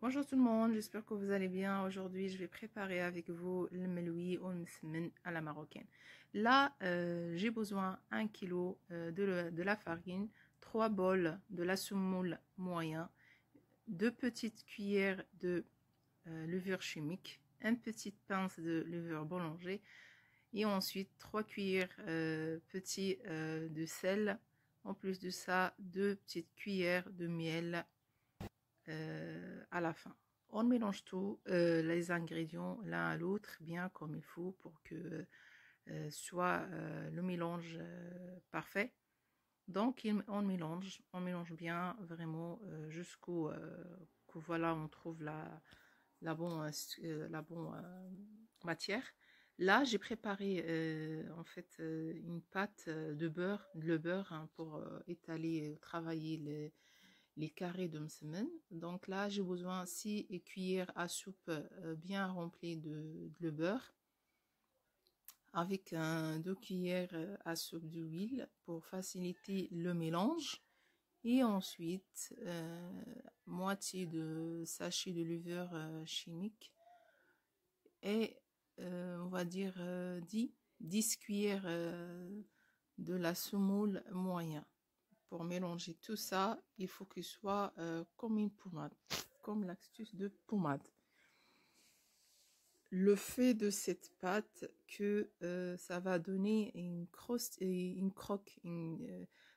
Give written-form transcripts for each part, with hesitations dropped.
Bonjour tout le monde, j'espère que vous allez bien. Aujourd'hui, je vais préparer avec vous le meloui ou le msemen à la marocaine. Là, j'ai besoin 1 kg de la farine, 3 bols de la semoule moyen, 2 petites cuillères de levure chimique, une petite pince de levure boulanger et ensuite 3 cuillères petits de sel. En plus de ça, 2 petites cuillères de miel à la fin. On mélange tout, les ingrédients l'un à l'autre bien comme il faut pour que soit le mélange parfait. Donc on mélange bien vraiment jusqu'au que voilà on trouve la bonne matière. Là j'ai préparé en fait une pâte de beurre, le beurre hein, pour étaler, travailler les carrés de semaine. Donc là, j'ai besoin 6 cuillères à soupe bien remplies de beurre avec 2 cuillères à soupe d'huile pour faciliter le mélange. Et ensuite, moitié de sachet de levure chimique et on va dire 10 cuillères de la semoule moyen. Pour mélanger tout ça, il faut qu'il soit comme une pommade, comme l'astuce de pommade. Le fait de cette pâte que ça va donner une croste et une croque,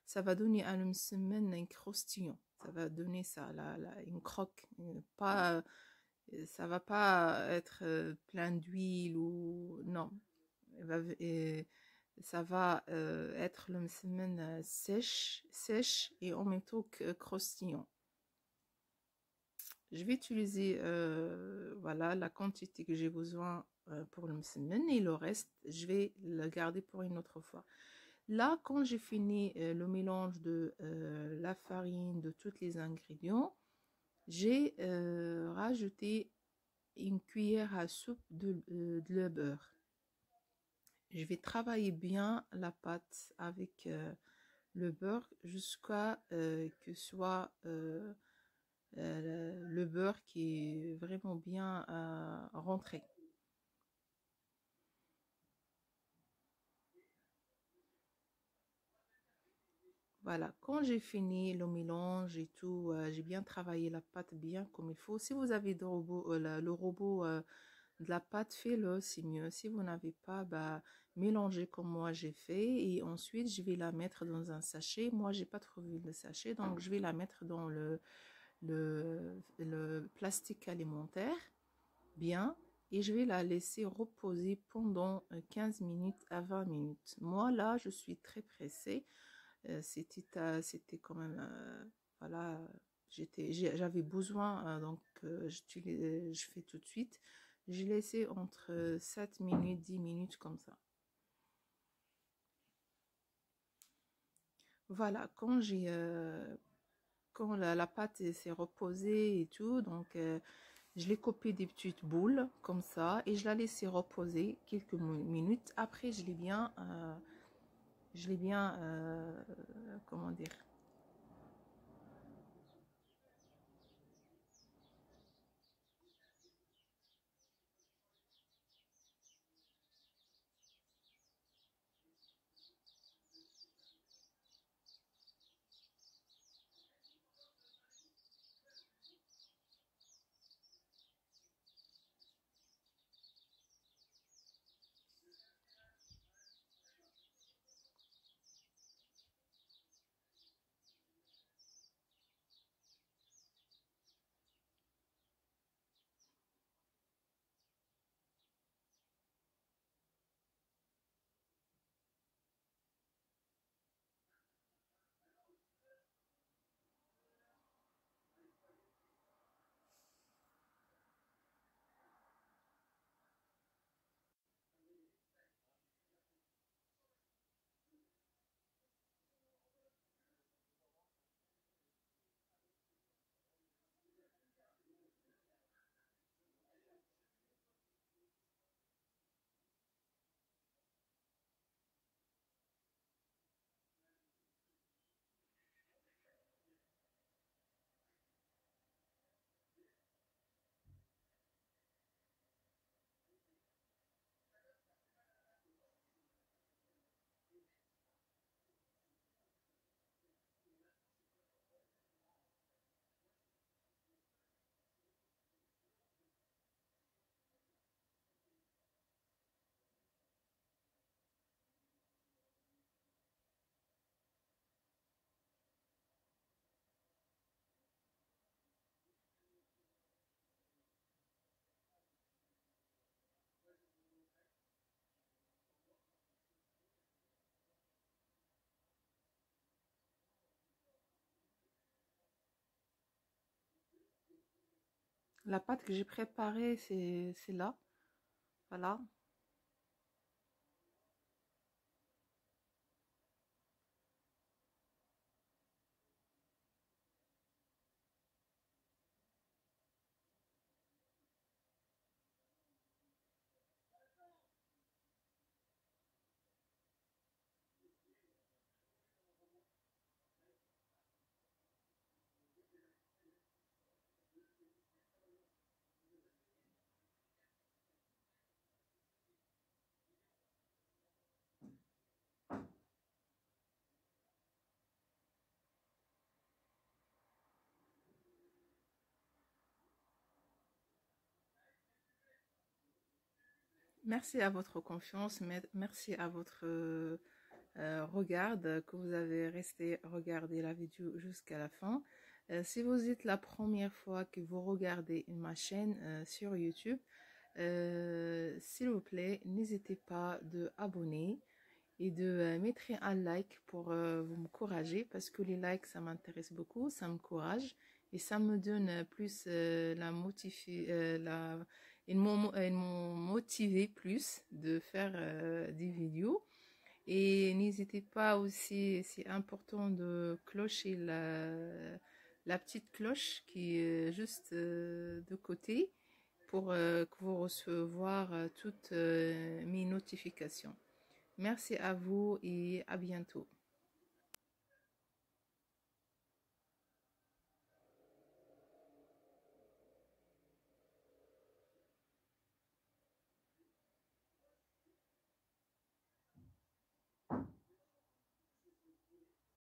ça va donner à une semaine un croustillant. Ça va donner ça, une croque, pas, ça va pas être plein d'huile ou non. Ça va être le semaine sèche et en même temps que croustillant. Je vais utiliser voilà la quantité que j'ai besoin pour le semaine et le reste je vais le garder pour une autre fois. Là quand j'ai fini le mélange de la farine, de tous les ingrédients, j'ai rajouté une cuillère à soupe de beurre. Je vais travailler bien la pâte avec le beurre jusqu'à que soit le beurre qui est vraiment bien rentré. Voilà, quand j'ai fini le mélange et tout, j'ai bien travaillé la pâte bien comme il faut. Si vous avez le robot de la pâte, faites-le, c'est mieux. Si vous n'avez pas, bah, mélangez comme moi j'ai fait. Et ensuite, je vais la mettre dans un sachet. Moi, j'ai pas trouvé le sachet, donc je vais la mettre dans le plastique alimentaire, bien. Et je vais la laisser reposer pendant 15 minutes à 20 minutes. Moi, là, je suis très pressée. C'était quand même, voilà, j'avais besoin, donc je fais tout de suite. J'ai laissé entre 7 minutes, 10 minutes comme ça. Voilà, quand la pâte s'est reposée et tout, donc je l'ai coupé des petites boules comme ça et je la laissé reposer quelques minutes. Après, je l'ai bien, comment dire, La pâte que j'ai préparée, c'est là. Voilà. Merci à votre confiance, merci à votre regard que vous avez resté regarder la vidéo jusqu'à la fin. Si vous êtes la première fois que vous regardez ma chaîne sur YouTube, s'il vous plaît, n'hésitez pas de abonner et de mettre un like pour vous m'encourager parce que les likes, ça m'intéresse beaucoup, ça m'encourage et ça me donne plus ils m'ont motivé plus de faire des vidéos. Et n'hésitez pas aussi, c'est important de clocher la petite cloche qui est juste de côté pour que vous recevoir toutes mes notifications. Merci à vous et à bientôt.